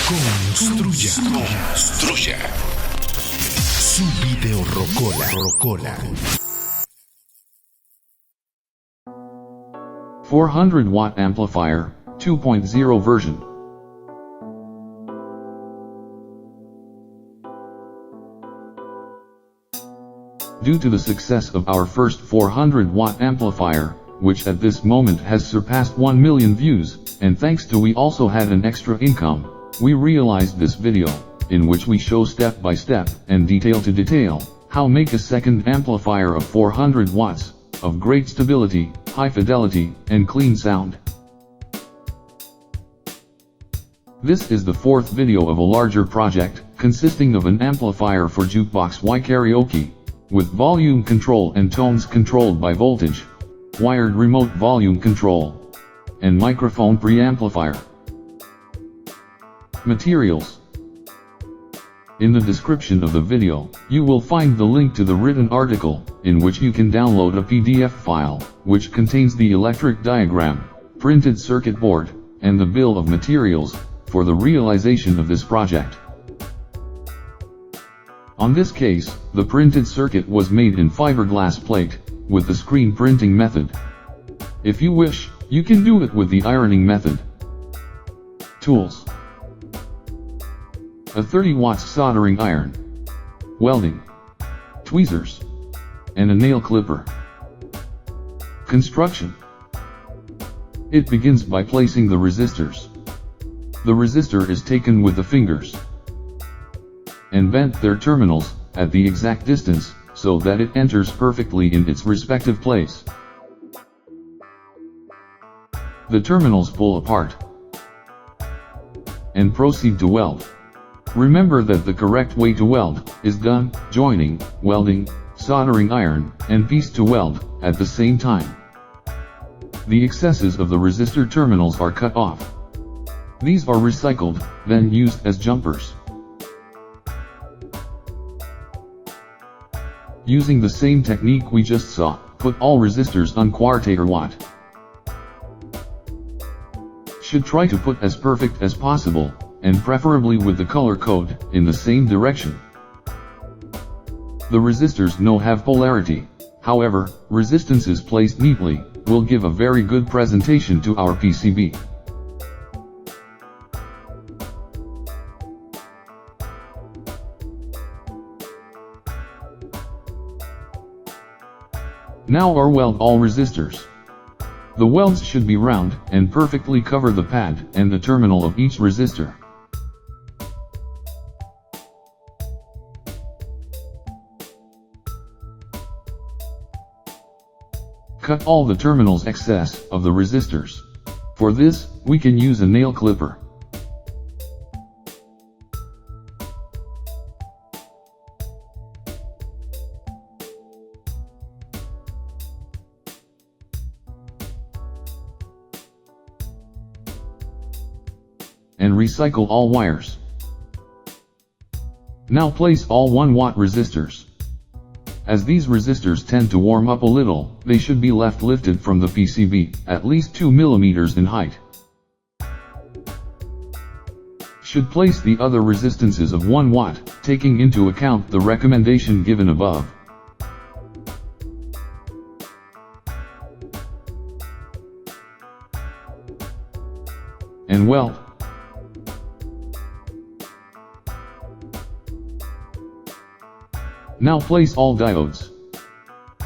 Construya su video rocola. 400-watt amplifier, 2.0 version. Due to the success of our first 400-watt amplifier, which at this moment has surpassed 1 million views, and thanks to we also had an extra income, we realized this video, in which we show step by step, and detail to detail, how make a second amplifier of 400 watts, of great stability, high fidelity, and clean sound. This is the fourth video of a larger project, consisting of an amplifier for jukebox Y karaoke, with volume control and tones controlled by voltage, wired remote volume control, and microphone preamplifier. Materials. In the description of the video, you will find the link to the written article, in which you can download a PDF file, which contains the electric diagram, printed circuit board, and the bill of materials, for the realization of this project. On this case, the printed circuit was made in fiberglass plate, with the screen printing method. If you wish, you can do it with the ironing method. Tools. A 30 watts soldering iron, welding, tweezers, and a nail clipper. Construction. It begins by placing the resistors. The resistor is taken with the fingers and bent their terminals at the exact distance, so that it enters perfectly in its respective place. The terminals pull apart and proceed to weld. Remember that the correct way to weld is done, joining, welding, soldering iron, and piece to weld, at the same time. The excesses of the resistor terminals are cut off. These are recycled, then used as jumpers. Using the same technique we just saw, put all resistors on quarter watt. Should try to put as perfect as possible, and preferably with the color code, in the same direction. The resistors no have polarity, however, resistances placed neatly, will give a very good presentation to our PCB. Now weld all resistors. The welds should be round, and perfectly cover the pad and the terminal of each resistor. Cut all the terminals excess of the resistors. For this, we can use a nail clipper. And recycle all wires. Now place all 1 watt resistors. As these resistors tend to warm up a little, they should be left lifted from the PCB, at least 2 mm in height. Should place the other resistances of 1 watt, taking into account the recommendation given above. And weld. Now place all diodes.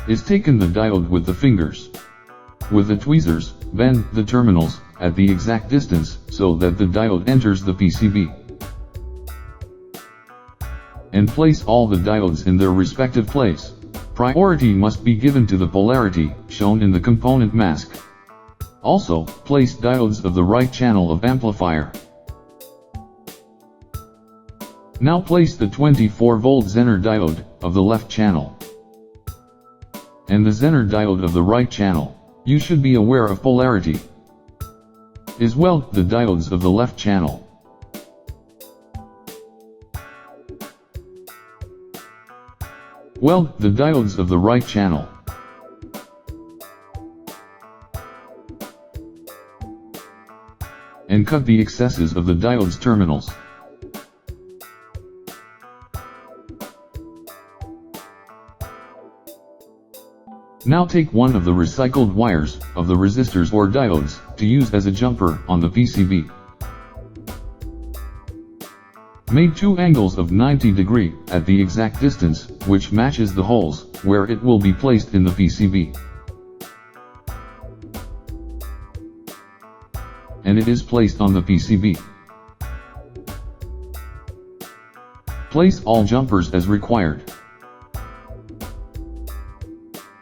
Is taken the diode with the fingers. With the tweezers, bend the terminals at the exact distance, so that the diode enters the PCB. And place all the diodes in their respective place. Priority must be given to the polarity, shown in the component mask. Also, place diodes of the right channel of amplifier. Now place the 24-volt Zener diode, of the left channel, and the Zener diode of the right channel. You should be aware of polarity. Is weld the diodes of the left channel. Weld the diodes of the right channel. And cut the excesses of the diodes terminals. Now take one of the recycled wires of the resistors or diodes to use as a jumper on the PCB. Make two angles of 90 degrees at the exact distance which matches the holes where it will be placed in the PCB. And it is placed on the PCB. Place all jumpers as required.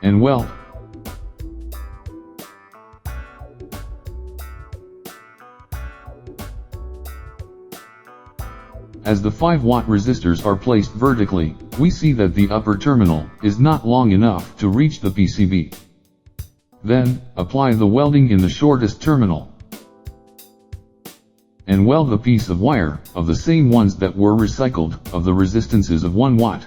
And weld. As the 5-watt resistors are placed vertically, we see that the upper terminal is not long enough to reach the PCB. Then, apply the welding in the shortest terminal. And weld the piece of wire of the same ones that were recycled of the resistances of 1 watt.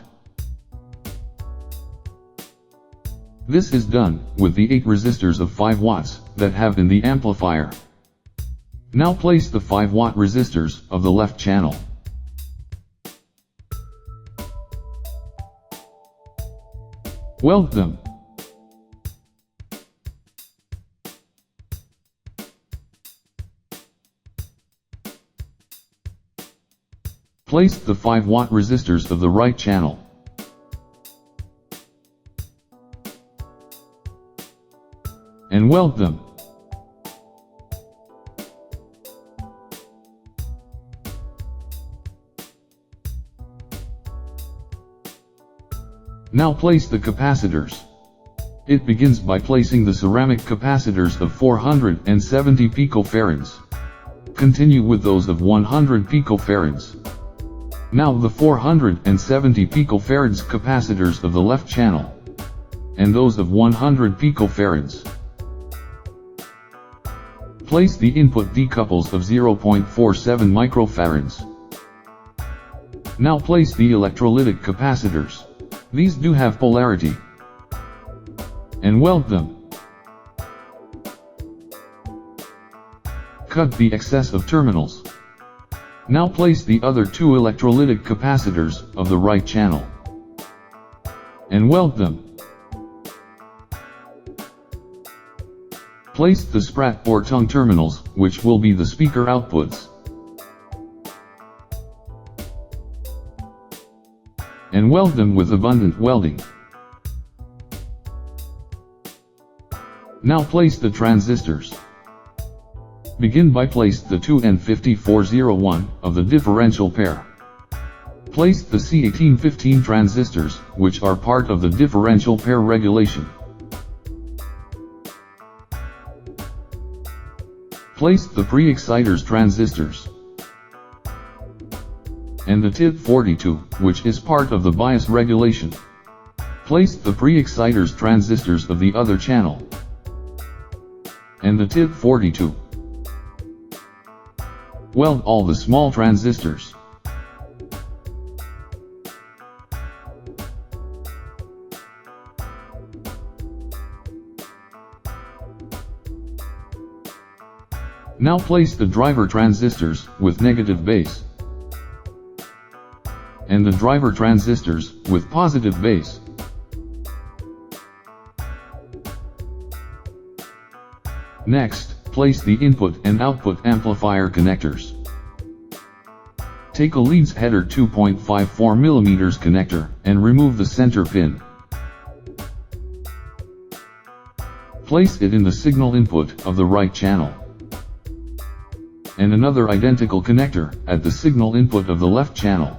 This is done with the 8 resistors of 5 watts that have in the amplifier. Now place the 5-watt resistors of the left channel. Weld them. Place the 5-watt resistors of the right channel. And weld them. Now place the capacitors. It begins by placing the ceramic capacitors of 470 picofarads. Continue with those of 100 picofarads. Now the 470 picofarads capacitors of the left channel. And those of 100 picofarads. Place the input decouples of 0.47 microfarads. Now place the electrolytic capacitors. These do have polarity. And weld them. Cut the excess of terminals. Now place the other 2 electrolytic capacitors of the right channel. And weld them. Place the sprat or tongue terminals, which will be the speaker outputs. And weld them with abundant welding. Now place the transistors. Begin by place the 2N5401 of the differential pair. Place the C1815 transistors, which are part of the differential pair regulation. Place the pre-exciters transistors. And the TID42, which is part of the bias regulation. Place the pre-exciters transistors of the other channel. And the TID42. Weld all the small transistors. Now place the driver transistors with negative base. And the driver transistors with positive base. Next, place the input and output amplifier connectors. Take a leads header 2.54 mm connector and remove the center pin. Place it in the signal input of the right channel. And another identical connector at the signal input of the left channel.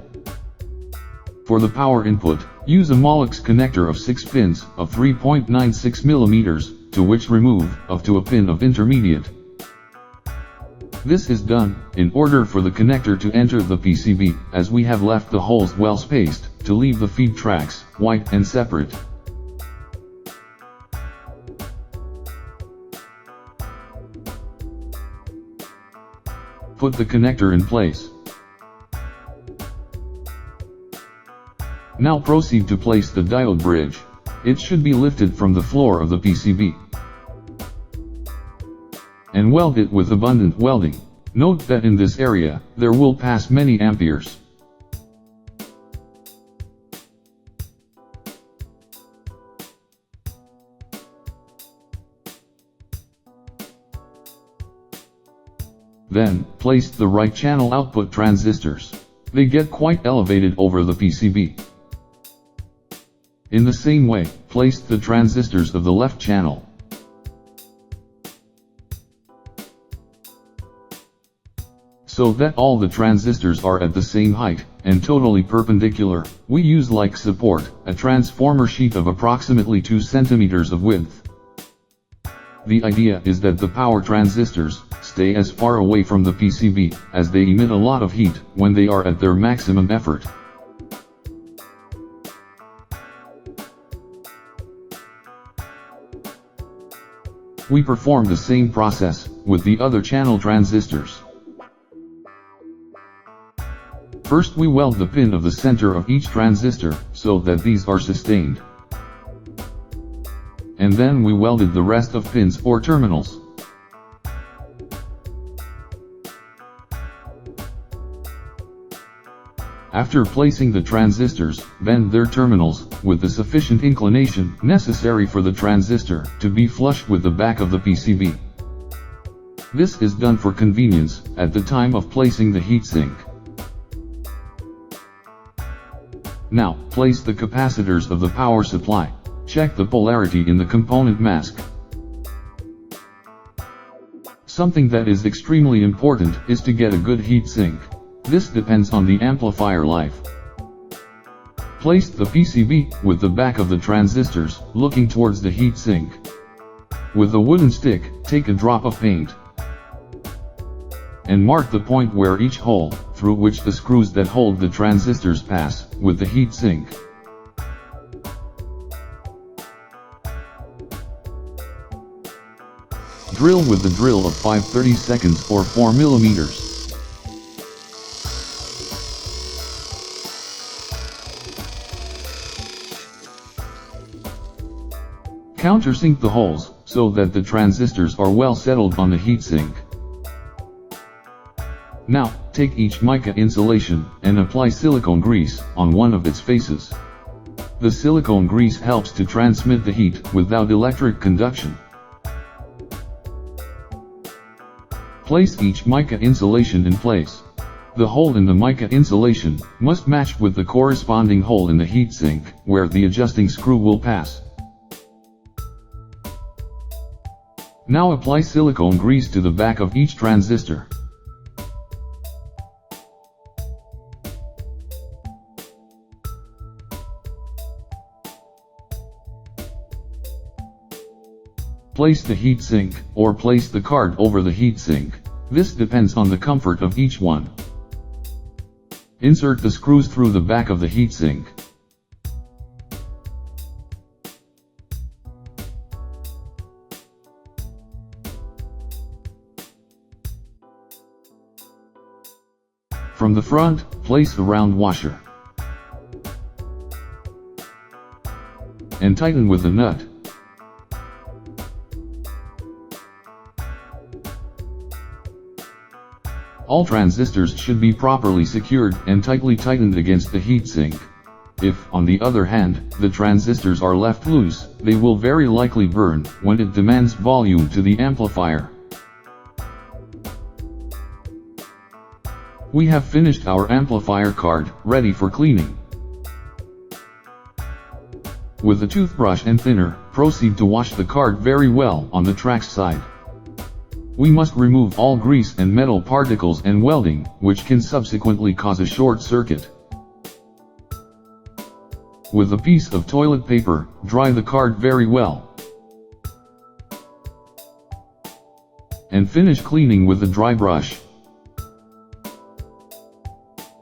For the power input, use a Molex connector of 6 pins of 3.96 mm, to which remove up to a pin of intermediate. This is done in order for the connector to enter the PCB, as we have left the holes well spaced to leave the feed tracks white and separate. Put the connector in place. Now proceed to place the diode bridge. It should be lifted from the floor of the PCB. And weld it with abundant welding. Note that in this area, there will pass many amperes. Then, place the right channel output transistors. They get quite elevated over the PCB. In the same way, place the transistors of the left channel. So that all the transistors are at the same height, and totally perpendicular, we use like support, a transformer sheet of approximately 2 cm of width. The idea is that the power transistors stay as far away from the PCB, as they emit a lot of heat when they are at their maximum effort. We perform the same process with the other channel transistors. First we weld the pin of the center of each transistor, so that these are sustained. And then we welded the rest of pins or terminals. After placing the transistors, bend their terminals, with the sufficient inclination necessary for the transistor to be flush with the back of the PCB. This is done for convenience, at the time of placing the heatsink. Now, place the capacitors of the power supply. Check the polarity in the component mask. Something that is extremely important is to get a good heatsink. This depends on the amplifier life. Place the PCB with the back of the transistors, looking towards the heatsink. With a wooden stick, take a drop of paint and mark the point where each hole, through which the screws that hold the transistors pass, with the heatsink. Drill with the drill of 5/30 seconds or 4 millimeters. Countersink the holes, so that the transistors are well settled on the heatsink. Now, take each mica insulation, and apply silicone grease on one of its faces. The silicone grease helps to transmit the heat without electric conduction. Place each mica insulation in place. The hole in the mica insulation must match with the corresponding hole in the heatsink, where the adjusting screw will pass. Now apply silicone grease to the back of each transistor. Place the heatsink, or place the card over the heatsink. This depends on the comfort of each one. Insert the screws through the back of the heatsink. From the front, place a round washer. And tighten with a nut. All transistors should be properly secured and tightly tightened against the heatsink. If, on the other hand, the transistors are left loose, they will very likely burn when it demands volume to the amplifier. We have finished our amplifier card, ready for cleaning. With a toothbrush and thinner, proceed to wash the card very well on the track side. We must remove all grease and metal particles and welding, which can subsequently cause a short circuit. With a piece of toilet paper, dry the card very well. And finish cleaning with a dry brush.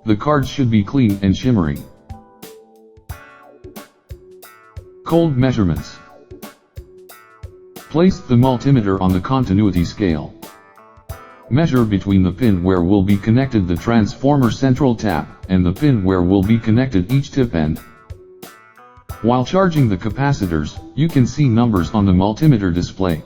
The card should be clean and shimmering. Cold measurements. Place the multimeter on the continuity scale. Measure between the pin where will be connected the transformer central tap, and the pin where will be connected each tip end. While charging the capacitors, you can see numbers on the multimeter display.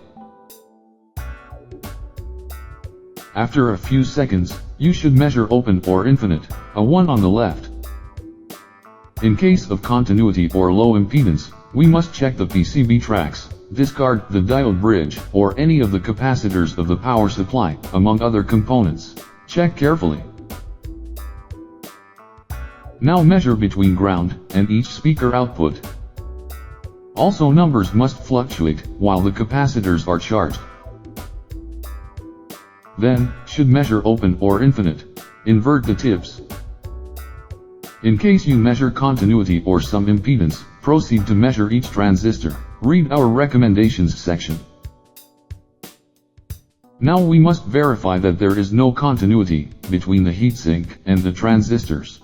After a few seconds, you should measure open or infinite, a 1 on the left. In case of continuity or low impedance, we must check the PCB tracks, discard the diode bridge or any of the capacitors of the power supply, among other components. Check carefully. Now measure between ground and each speaker output. Also, numbers must fluctuate while the capacitors are charged. Then, should measure open or infinite. Invert the tips. In case you measure continuity or some impedance, proceed to measure each transistor. Read our recommendations section. Now we must verify that there is no continuity between the heatsink and the transistors.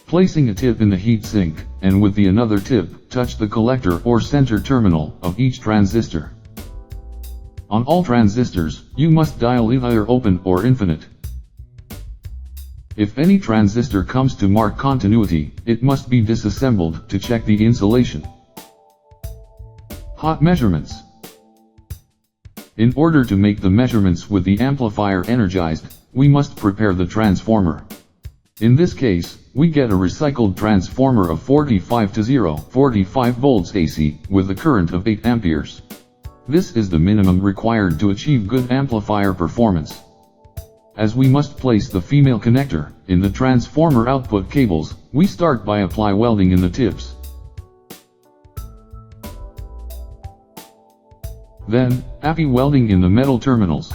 Placing a tip in the heatsink, and with the another tip, touch the collector or center terminal of each transistor. On all transistors, you must dial either open or infinite. If any transistor comes to mark continuity, it must be disassembled to check the insulation. Hot measurements. In order to make the measurements with the amplifier energized, we must prepare the transformer. In this case, we get a recycled transformer of 45 to 45 volts AC with a current of 8 amperes. This is the minimum required to achieve good amplifier performance. As we must place the female connector in the transformer output cables, we start by apply welding in the tips. Then, apply welding in the metal terminals.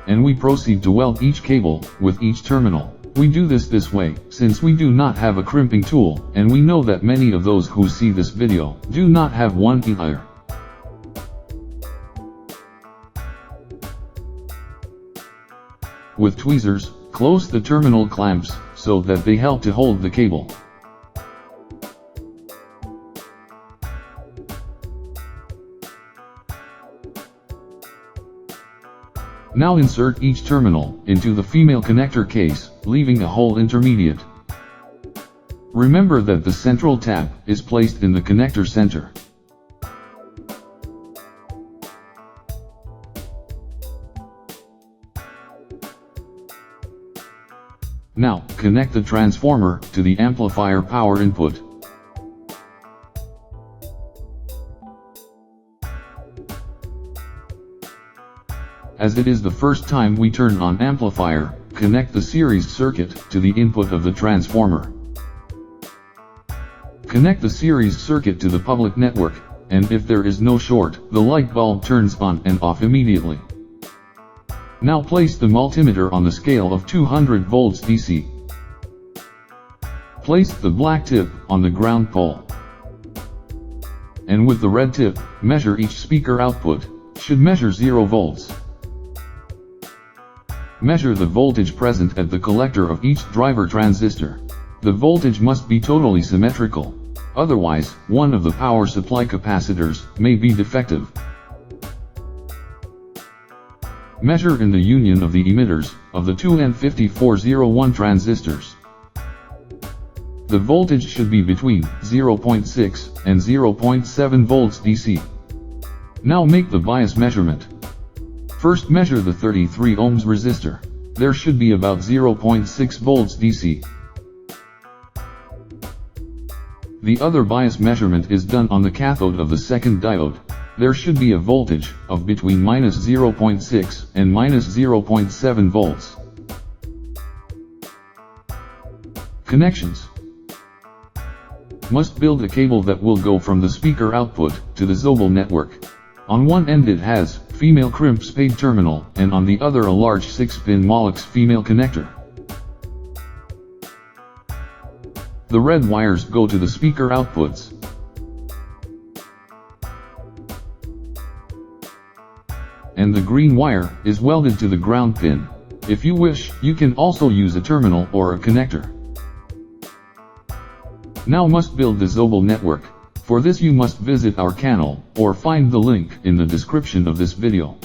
And we proceed to weld each cable with each terminal. We do this way, since we do not have a crimping tool, and we know that many of those who see this video do not have one either. With tweezers, close the terminal clamps, so that they help to hold the cable. Now insert each terminal into the female connector case, leaving a hole intermediate. Remember that the central tap is placed in the connector center. Now, connect the transformer to the amplifier power input. As it is the first time we turn on amplifier, connect the series circuit to the input of the transformer. Connect the series circuit to the public network, and if there is no short, the light bulb turns on and off immediately. Now place the multimeter on the scale of 200 volts DC. Place the black tip on the ground pole. And with the red tip, measure each speaker output, should measure 0 volts. Measure the voltage present at the collector of each driver transistor. The voltage must be totally symmetrical. Otherwise, one of the power supply capacitors may be defective. Measure in the union of the emitters of the two N5401 transistors. The voltage should be between 0.6 and 0.7 volts DC. Now make the bias measurement. First measure the 33 ohms resistor. There should be about 0.6 volts DC. The other bias measurement is done on the cathode of the second diode. There should be a voltage of between -0.6 and -0.7 volts. Connections. Must build a cable that will go from the speaker output to the Zobel network. On one end it has female crimp spade terminal, and on the other a large 6-pin Molex female connector. The red wires go to the speaker outputs. And the green wire is welded to the ground pin. If you wish, you can also use a terminal or a connector. Now must build the Zobel network. For this you must visit our channel, or find the link in the description of this video.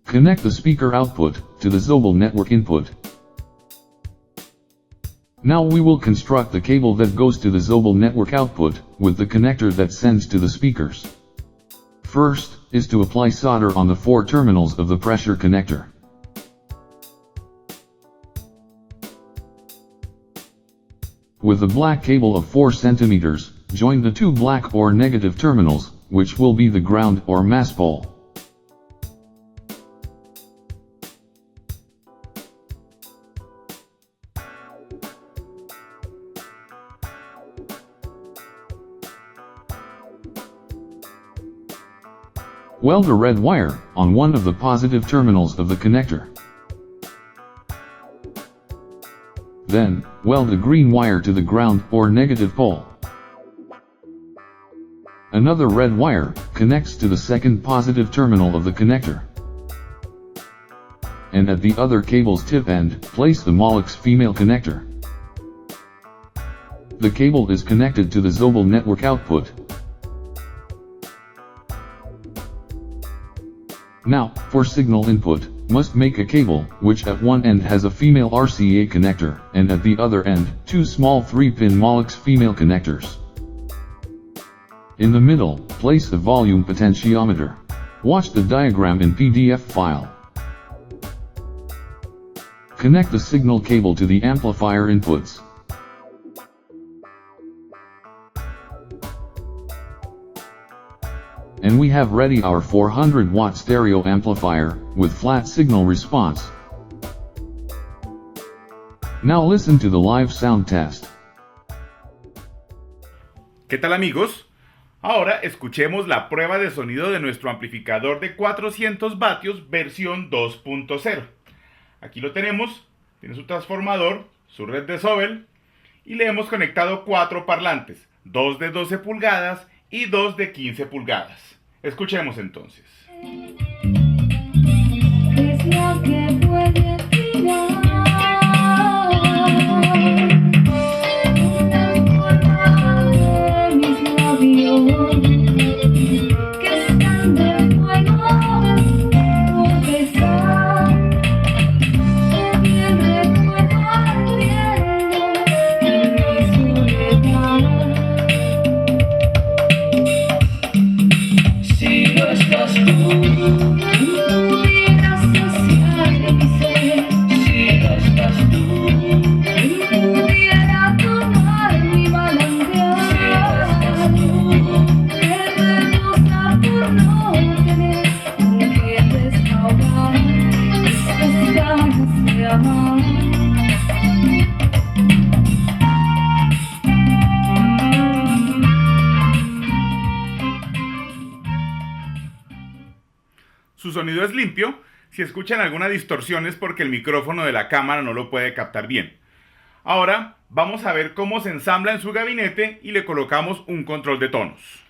Connect the speaker output to the Zobel network input. Now we will construct the cable that goes to the Zobel network output, with the connector that sends to the speakers. First, is to apply solder on the 4 terminals of the pressure connector. With a black cable of 4 cm, join the 2 black or negative terminals, which will be the ground or mass pole. Weld a red wire on one of the positive terminals of the connector. Then, weld a green wire to the ground or negative pole. Another red wire connects to the second positive terminal of the connector. And at the other cable's tip end, place the Molex female connector. The cable is connected to the Zobel network output. Now, for signal input, must make a cable, which at one end has a female RCA connector, and at the other end, 2 small 3-pin Molex female connectors. In the middle, place a volume potentiometer. Watch the diagram in PDF file. Connect the signal cable to the amplifier inputs. And we have ready our 400 watt stereo amplifier, with flat signal response. Now listen to the live sound test. ¿Qué tal, amigos? Ahora escuchemos la prueba de sonido de nuestro amplificador de 400 vatios versión 2.0. Aquí lo tenemos, tiene su transformador, su red de Zobel, y le hemos conectado 4 parlantes, 2 de 12 pulgadas y 2 de 15 pulgadas. Escuchemos entonces. Es lo que puede tirar una forma de mis labios que están de fuego por besar. También recuerdo ardiendo en mi soledad. Si no estás tú, pudieras saciar mi sed. Si no estás tú, pudiera tomar mi manantial. Si no estás tú, me reposa por no tener con qué desahogar estas ganas de amar. Su sonido es limpio. Si escuchan alguna distorsión es porque el micrófono de la cámara no lo puede captar bien. Ahora vamos a ver cómo se ensambla en su gabinete y le colocamos un control de tonos.